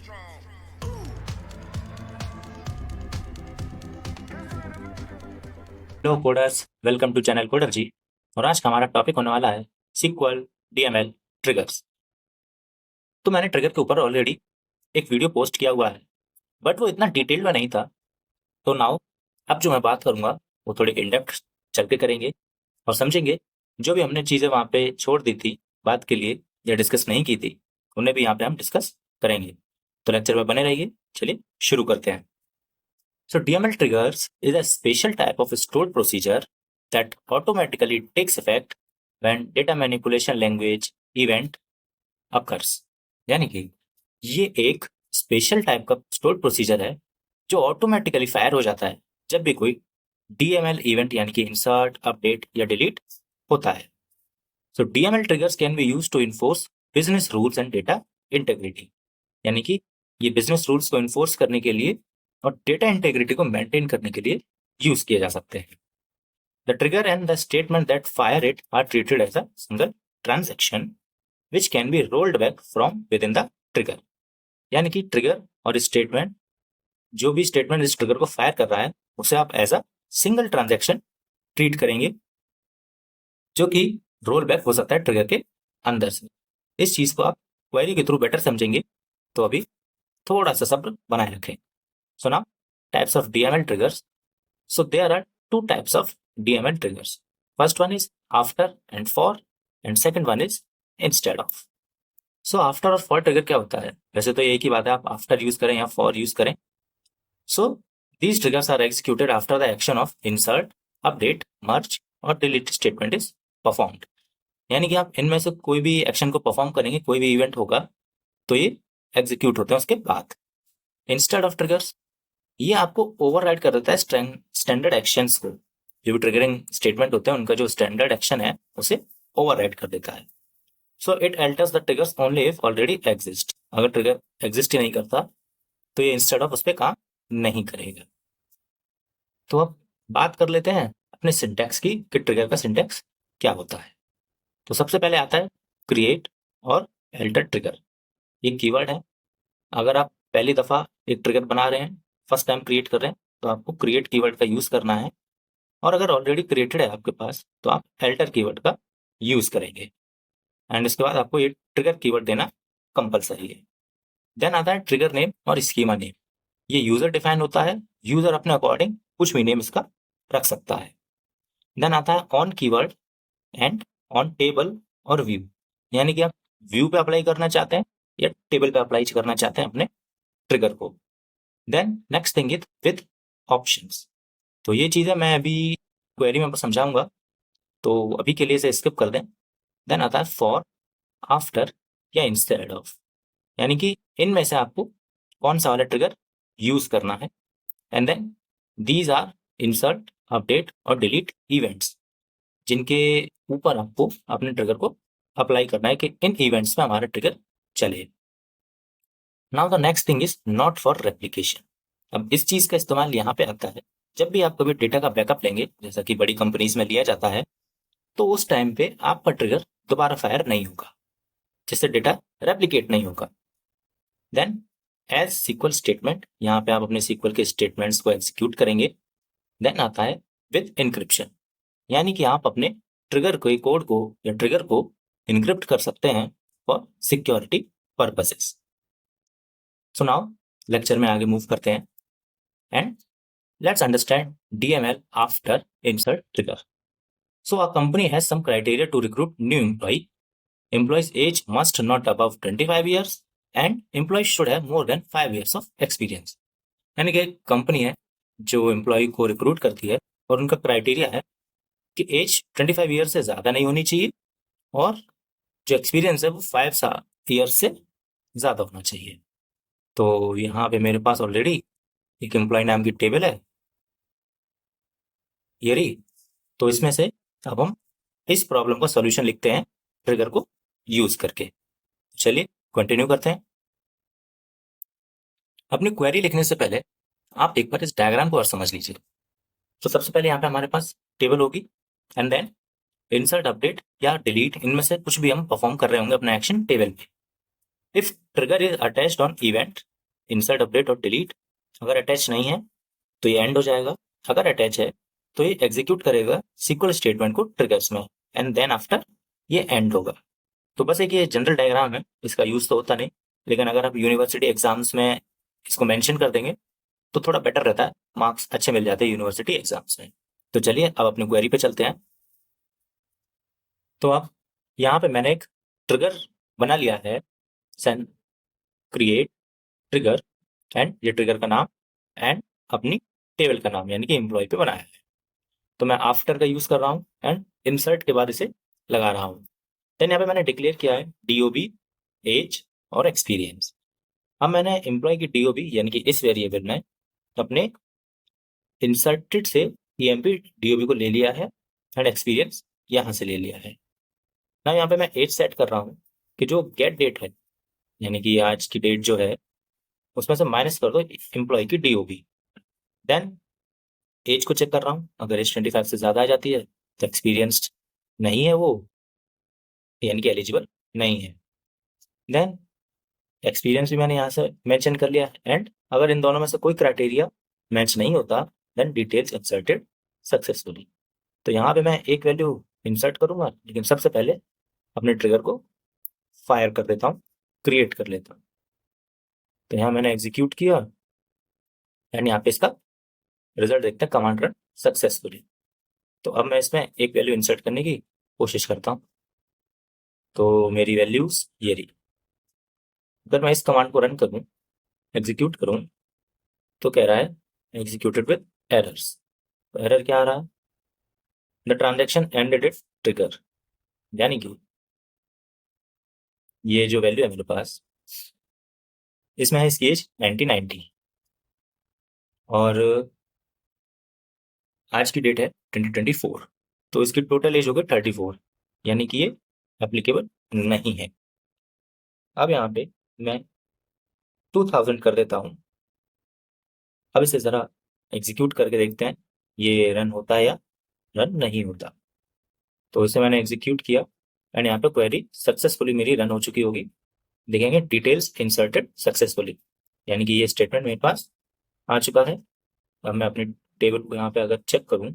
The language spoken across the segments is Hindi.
Hello coders, welcome to channel coder ji. और आज का हमारा टॉपिक होने वाला है सीक्वल, डीएमएल, ट्रिगर्स। तो मैंने ट्रिगर के ऊपर ऑलरेडी एक वीडियो पोस्ट किया हुआ है, बट वो इतना डिटेल में नहीं था। तो नाउ अब जो मैं बात करूंगा वो थोड़ी इन डेप्थ चल के करेंगे और समझेंगे जो भी हमने चीज़ें वहाँ पे छोड़ दी थी बात के लिए या डिस्कस नहीं की थी, उन्हें भी यहाँ पे हम डिस्कस करेंगे। तो लेक्चर में बने रहिए। चलिए शुरू करते हैं। So DML triggers is a special type of stored procedure that automatically takes effect when data manipulation language event occurs। यानी कि ये एक स्पेशल टाइप का स्टोर्ड प्रोसीजर है जो ऑटोमेटिकली फायर हो जाता है जब भी कोई DML इवेंट यानी कि इंसर्ट, अपडेट या डिलीट होता है। So DML triggers can be used to enforce business rules and data integrity. यानी कि ये बिजनेस रूल्स को इन्फोर्स करने के लिए और डेटा इंटेग्रिटी को मेंटेन करने के लिए यूज किए जा सकते हैं। The trigger and the statement that fire it are treated as a single transaction which can be rolled back from within the trigger. यानी कि ट्रिगर और स्टेटमेंट, जो भी स्टेटमेंट इस ट्रिगर को फायर कर रहा है उसे आप as a single transaction treat करेंगे, जो कि रोल बैक हो सकता है ट्रिगर के अंदर से। इस चीज को आप क्वेरी के थ्रू बेटर समझेंगे, तो अभी थोड़ा सा सब्र बनाए रखें। So now, types of DML triggers. So there are two types of DML triggers. First one is after and for, and second one is instead of. So after और for trigger क्या होता है? वैसे तो एक ही बात है, आप after यूज करें या for यूज करें। So these triggers are executed after the action of insert, update, merge और delete statement is performed। यानी कि आप इनमें से कोई भी एक्शन को परफॉर्म करेंगे, कोई भी इवेंट होगा तो ये एग्जीक्यूट होते हैं उसके बाद। इंस्टेड ऑफ ट्रिगर्स, ये आपको ओवरराइड कर देता है स्टैंडर्ड एक्शंस को। जो भी ट्रिगरिंग स्टेटमेंट होते हैं उनका जो स्टैंडर्ड एक्शन है उसे ओवरराइड कर देता है। So it altars the triggers only if already exist. अगर ट्रिगर एग्जिस्ट ही नहीं करता तो ये इंस्टेड ऑफ उस पर काम नहीं करेगा। तो अब बात कर लेते हैं अपने सिंटैक्स की कि ट्रिगर का सिंटैक्स क्या होता है। तो सबसे पहले आता है क्रिएट और अल्टर ट्रिगर। ये कीवर्ड है। अगर आप पहली दफा एक ट्रिगर बना रहे हैं, फर्स्ट टाइम क्रिएट कर रहे हैं, तो आपको क्रिएट कीवर्ड का यूज करना है। और अगर ऑलरेडी क्रिएटेड है आपके पास तो आप अल्टर कीवर्ड का यूज करेंगे। एंड इसके बाद आपको ये ट्रिगर कीवर्ड देना कंपलसरी है। देन आता है ट्रिगर नेम और स्कीमा नेम। ये यूजर डिफाइन होता है, यूजर अपने अकॉर्डिंग कुछ भी नेम इसका रख सकता है। देन आता है on keyword and on table और व्यू। यानी कि आप व्यू पे अप्लाई करना चाहते हैं या टेबल पे अप्लाई करना चाहते हैं अपने ट्रिगर को। Then next thing is with options. तो ये चीज़ें मैं अभी क्वेरी में समझाऊंगा, तो अभी के लिए इसे स्किप कर दें। देन आता है फॉर, आफ्टर या इंस्टेड ऑफ। यानी कि इनमें से आपको कौन सा वाला ट्रिगर यूज करना है। And then these are insert, update और डिलीट इवेंट्स, जिनके ऊपर आपको अपने ट्रिगर को अप्लाई करना है कि इन इवेंट्स में हमारा ट्रिगर चले। Now the next thing is not for replication. अब इस चीज का इस्तेमाल यहाँ पे आता है जब भी आप कभी डेटा का बैकअप लेंगे, जैसा कि बड़ी कंपनीज में लिया जाता है, तो उस टाइम पे आपका ट्रिगर दोबारा फायर नहीं होगा, जिससे डेटा रेप्लिकेट नहीं होगा। देन एज सीक्वल स्टेटमेंट, यहाँ पे आप अपने सीक्वल के स्टेटमेंट्स को एग्जीक्यूट करेंगे। देन आता है विद इनक्रिप्शन, यानी कि आप अपने ट्रिगर के कोड को या ट्रिगर को इनक्रिप्ट कर सकते हैं for security purposes. So now lecture में आगे मूव करते हैं and let's understand DML after insert trigger. So a company has some criteria to recruit new employee. Employee's age must not above 25 years and employee should have more than 5 years of experience. यानी कि एक कंपनी है जो एम्प्लॉय को रिक्रूट करती है और उनका क्राइटेरिया है कि एज 25 ईयर से ज़्यादा नहीं होनी चाहिए और जो एक्सपीरियंस है वो 5 ईयर से ज़्यादा होना चाहिए। तो यहाँ पे मेरे पास ऑलरेडी एक एम्प्लॉय नाम की टेबल है ये रही। तो इसमें से अब हम इस प्रॉब्लम का सॉल्यूशन लिखते हैं ट्रिगर को यूज करके। चलिए कंटिन्यू करते हैं। अपनी क्वेरी लिखने से पहले आप एक बार इस डायग्राम को और समझ लीजिए। तो सबसे पहले यहाँ पे हमारे पास टेबल होगी एंड देन इंसर्ट, अपडेट या डिलीट, इनमें से कुछ भी हम परफॉर्म कर रहे होंगे अपना एक्शन टेबल पे। If trigger is attached on event insert, update और डिलीट। अगर अटैच नहीं है तो ये एंड हो जाएगा, अगर अटैच है तो ये एग्जीक्यूट करेगा सीक्वल स्टेटमेंट को ट्रिगर्स में, एंड देन आफ्टर ये एंड होगा। तो बस एक ये जनरल डायग्राम है, इसका यूज तो होता नहीं, लेकिन अगर आप यूनिवर्सिटी एग्जाम्स में इसको मेंशन कर देंगे तो थोड़ा बेटर रहता है, मार्क्स अच्छे मिल जाते हैं यूनिवर्सिटी एग्जाम्स में। तो चलिए अब अपनी क्वेरी पे चलते हैं। तो अब यहाँ पे मैंने एक ट्रिगर बना लिया है, सेंड क्रिएट ट्रिगर, एंड ये ट्रिगर का नाम एंड अपनी टेबल का नाम यानी कि एम्प्लॉय पे बनाया है। तो मैं आफ्टर का यूज कर रहा हूँ एंड इंसर्ट के बाद इसे लगा रहा हूँ। देन यहाँ पे मैंने डिक्लेयर किया है डीओबी, एज और एक्सपीरियंस। अब मैंने एम्प्लॉय की डीओबी यानी कि इस वेरिएबल में अपने इंसर्टेड से ईएमपी डीओबी को ले लिया है एंड एक्सपीरियंस यहाँ से ले लिया है ना। यहाँ पे मैं एज सेट कर रहा हूँ कि जो गेट डेट है यानी कि आज की डेट जो है उसमें से माइनस कर दो एम्प्लॉय की डीओबी। देन एज को चेक कर रहा हूँ, अगर एज 25 से ज़्यादा आ जाती है तो एक्सपीरियंस्ड नहीं है वो, यानी कि एलिजिबल नहीं है। देन एक्सपीरियंस भी मैंने यहाँ से मेंशन कर लिया एंड अगर इन दोनों में से कोई क्राइटेरिया मैच नहीं होता देन डिटेल्स इंसर्टेड सक्सेसफुली। तो यहाँ पे मैं एक वैल्यू इंसर्ट करूंगा, लेकिन सबसे पहले अपने ट्रिगर को फायर कर देता हूँ, क्रिएट कर लेता हूँ। तो यहाँ मैंने एग्जीक्यूट किया एंड यहाँ पे इसका रिजल्ट देखते हैं, कमांड रन सक्सेसफुली। तो अब मैं इसमें एक वैल्यू इंसर्ट करने की कोशिश करता हूँ, तो मेरी वैल्यूज ये रही। अगर मैं इस कमांड को रन करूँ, एग्जीक्यूट करूँ, तो कह रहा है एग्जीक्यूटेड विद एरर्स। तो एरर क्या आ रहा है, the transaction ended it trigger, यानी कि ये जो वैल्यू है मेरे पास इसमें है इसकी एज 1990 और आज की डेट है 2024, तो इसकी टोटल एज होगी 34, यानी कि ये एप्लीकेबल नहीं है। अब यहाँ पे मैं 2000 कर देता हूँ। अब इसे ज़रा एग्जीक्यूट करके देखते हैं ये रन होता है या रन नहीं होता। तो इसे मैंने एग्जीक्यूट किया एंड यहाँ पे क्वेरी सक्सेसफुली मेरी रन हो चुकी होगी। देखेंगे डिटेल्स इंसर्टेड सक्सेसफुली, यानी कि ये स्टेटमेंट मेरे पास आ चुका है। अब मैं अपने टेबल को यहाँ पे अगर चेक करूँ,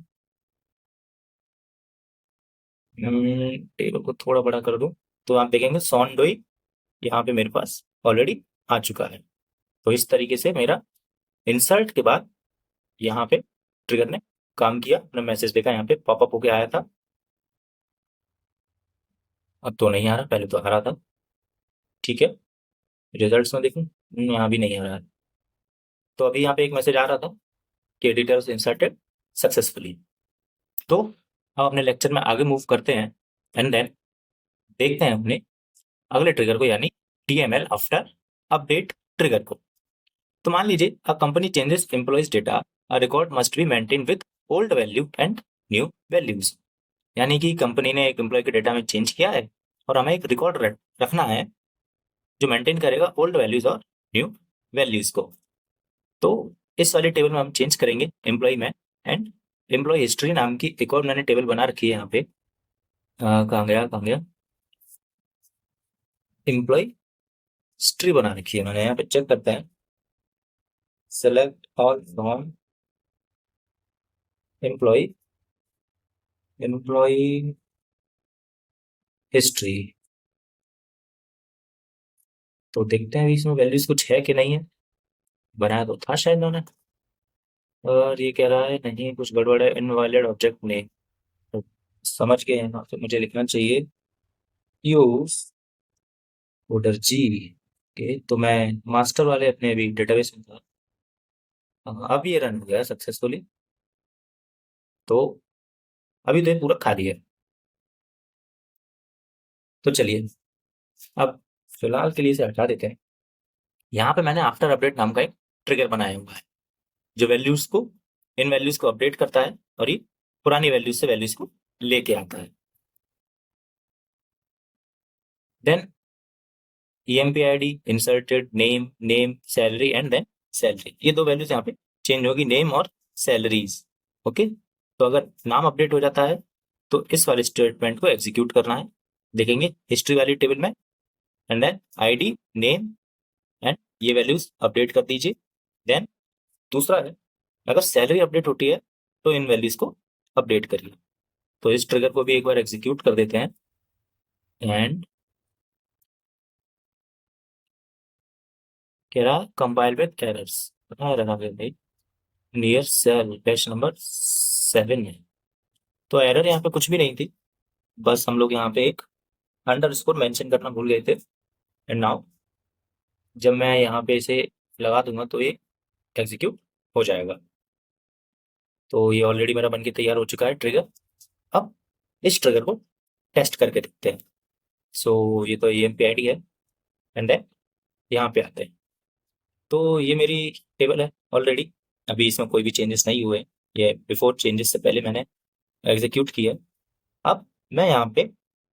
टेबल को थोड़ा बड़ा कर दूँ, तो आप देखेंगे सॉन डोई यहाँ पे मेरे पास ऑलरेडी आ चुका है। तो इस तरीके से मेरा इंसर्ट के बाद यहाँ पे ट्रिगर ने काम किया। अपना मैसेज देखा, यहाँ पे पॉपअप होके आया था, अब तो नहीं आ रहा, पहले तो आ रहा था। ठीक है, रिजल्ट्स में देखूं, यहाँ भी नहीं आ रहा है। तो अभी यहाँ पे एक मैसेज आ रहा था कि एडिटर्स इंसर्टेड सक्सेसफुली। तो हम अपने लेक्चर में आगे मूव करते हैं एंड देन देखते हैं अपने अगले ट्रिगर को, यानी DML आफ्टर अपडेट ट्रिगर को। तो मान लीजिए a company changes employees data, a record must be maintain with old value and new values. यानी कि कंपनी ने एक एम्प्लॉय के डेटा में चेंज किया है और हमें एक रिकॉर्ड रखना है जो मेंटेन करेगा ओल्ड वैल्यूज और न्यू वैल्यूज को। तो इस वाले टेबल में हम चेंज करेंगे एम्प्लॉय में, एंड एम्प्लॉय हिस्ट्री नाम की एक और मैंने टेबल बना रखी है यहाँ पे। कहाँ गया एम्प्लॉय हिस्ट्री बना रखी है मैंने, यहाँ पे चेक करते हैं, select all from employ history. तो देखते हैं इसमें वैल्यूज कुछ है कि नहीं है, बनाया तो था शायद उन्होंने, और ये कह रहा है नहीं कुछ गड़बड़ है, इनवैलिड ऑब्जेक्ट ने। तो समझ गए हैं, तो मुझे लिखना चाहिए यूज ऑर्डर जी के। तो मैं मास्टर वाले अपने अभी डेटाबेस में था, अब ये रन हो गया सक्सेसफुली। तो अभी तो ये पूरा खाली है। तो चलिए अब फिलहाल के लिए इसे हटा देते हैं। यहाँ पे मैंने आफ्टर अपडेट नाम का एक ट्रिगर बनाया हुआ है जो वैल्यूज को, इन वैल्यूज को अपडेट करता है और ये पुरानी वैल्यूज से वैल्यूज को लेके आता है। Then EMP ID inserted name salary and then salary, ये दो वैल्यूज यहाँ पे चेंज होगी, नेम और सैलरीज। ओके, तो अगर नाम अपडेट हो जाता है तो इस वाले स्टेटमेंट को एग्जीक्यूट करना है। देखेंगे हिस्ट्री वाली टेबल में and then ID name and ये वैल्यूज अपडेट कर दीजिए। देन दूसरा है, अगर सैलरी अपडेट होती है तो इन वैल्यूज को अपडेट करिए। तो इस ट्रिगर को भी एक बार एग्जीक्यूट कर देते हैं एंड कह रहा कंपाइल विद एरर्स, बता रहा है भाई नियर सेल पेज नंबर 7 में। तो एरर यहाँ पे कुछ भी नहीं थी, बस हम लोग यहाँ पे एक अंडरस्कोर मेंशन करना भूल गए थे। एंड नाउ जब मैं यहाँ पे इसे लगा दूंगा तो ये एग्जीक्यूट हो जाएगा। तो ये ऑलरेडी मेरा बनके तैयार हो चुका है ट्रिगर। अब इस ट्रिगर को टेस्ट करके देखते हैं। सो ये तो EMP ID है एंड देन यहाँ पे आते हैं। तो ये मेरी टेबल है ऑलरेडी, अभी इसमें कोई भी चेंजेस नहीं हुए। ये बिफोर चेंजेस से पहले मैंने एग्जीक्यूट किया। अब मैं यहाँ पे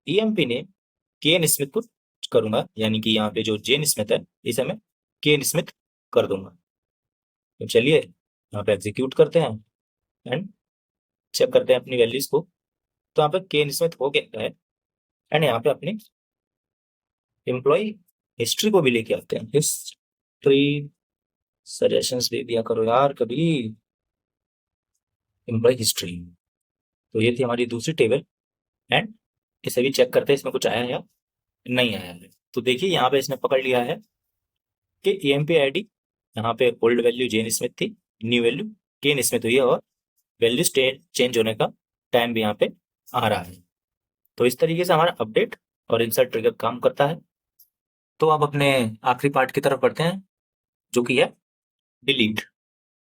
EMP ने केन स्मिथ को करूंगा, यानी कि यहाँ पे जो जेन स्मिथ है इसे मैं केन स्मिथ कर दूंगा। तो चलिए यहाँ पे एग्जीक्यूट करते हैं एंड चेक करते हैं अपनी वैल्यूज को। तो यहाँ पे केन स्मिथ हो गया है एंड यहाँ पे अपनी एम्प्लॉय हिस्ट्री को भी लेके आते हैं। हिस्ट्री सजेशंस दे दिया करो यार कभी। एम्प्लॉय हिस्ट्री, तो ये थी हमारी दूसरी टेबल एंड इसे भी चेक करते हैं इसमें कुछ आया है या नहीं आया है। तो देखिए यहाँ पे इसने पकड़ लिया है कि EMP ID यहाँ पे ओल्ड वैल्यू जेन स्मिथ थी, न्यू वैल्यू केन स्मिथ हुई है और वैल्यू चेंज होने का टाइम भी यहाँ पे आ रहा है। तो इस तरीके से हमारा अपडेट और इंसर्ट ट्रिगर काम करता है। तो अब अपने आखिरी पार्ट की तरफ बढ़ते हैं जो कि है डिलीट।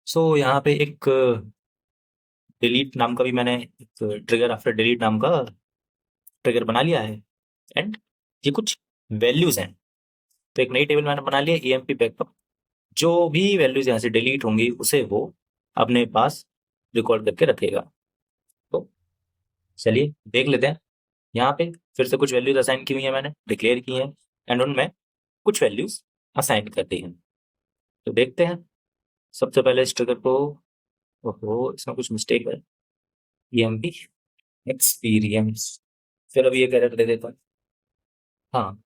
सो यहाँ पे एक डिलीट नाम का भी मैंने एक ट्रिगर आफ्टर डिलीट नाम का ट्रिगर बना लिया है एंड ये कुछ वैल्यूज हैं। तो एक नई टेबल मैंने बना लिया EMP बैकअप। जो भी वैल्यूज यहाँ से डिलीट होंगी उसे वो अपने पास रिकॉर्ड करके रखेगा। तो चलिए देख लेते हैं। यहाँ पे फिर से कुछ वैल्यूज असाइन की हुई है, मैंने डिक्लेयर की हैं एंड उनमें कुछ वैल्यूज असाइन कर दी हैं। तो देखते हैं। सबसे पहले इस ट्रिगर को, ओहो इसमें कुछ मिस्टेक है, EMP एक्सपीरियंस, फिर अभी एक एरर दे देता हूँ। हाँ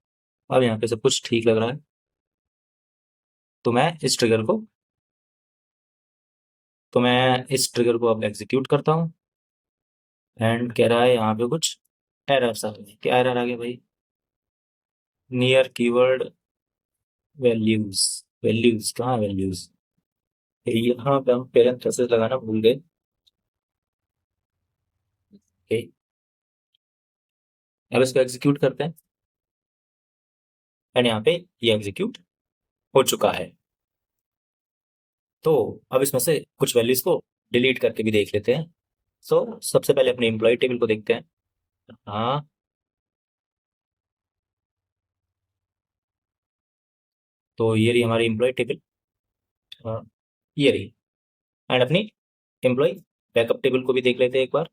अब यहाँ पे सब कुछ ठीक लग रहा है। तो मैं इस ट्रिगर को अब एग्जीक्यूट करता हूँ एंड कह रहा है यहाँ पे कुछ एरर्स आ गए। क्या एरर आ गया भाई? नियर कीवर्ड वैल्यूज, वैल्यूज कहाँ वैल्यूज? यहाँ पे हम पेरेंथेसिस लगाना भूल गए। ओके अब इसको एग्जीक्यूट करते हैं एंड यहाँ पे ये एग्जीक्यूट हो चुका है। तो अब इसमें से कुछ वैल्यूज को डिलीट करके भी देख लेते हैं। सबसे पहले अपने एम्प्लॉय टेबल को देखते हैं। हाँ तो ये रही हमारी एम्प्लॉय टेबल, ये रही। एंड अपनी एम्प्लॉय बैकअप टेबल को भी देख लेते हैं एक बार।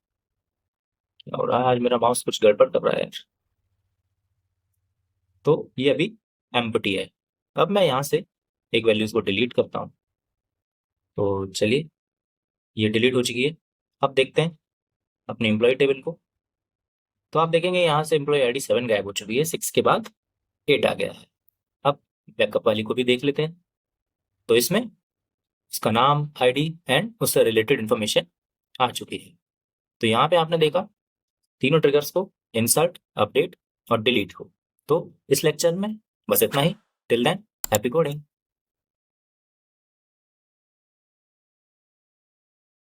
और आज मेरा माउस कुछ गड़बड़ कर रहा है यार। तो ये अभी एम्प्टी है। अब मैं यहाँ से एक वैल्यूज को डिलीट करता हूँ। तो चलिए ये डिलीट हो चुकी है। अब देखते हैं अपने एम्प्लॉय टेबल को। तो आप देखेंगे यहाँ से एम्प्लॉय ID 7 गायब हो चुकी है, 6 के बाद 8 आ गया है। अब बैकअप वाली को भी देख लेते हैं। तो इसमें इसका नाम, ID एंड उससे रिलेटेड इंफॉर्मेशन आ चुकी है। तो यहाँ पे आपने देखा तीनों ट्रिगर्स को, इंसर्ट, अपडेट और डिलीट को। तो इस लेक्चर में बस इतना ही। Till then happy coding.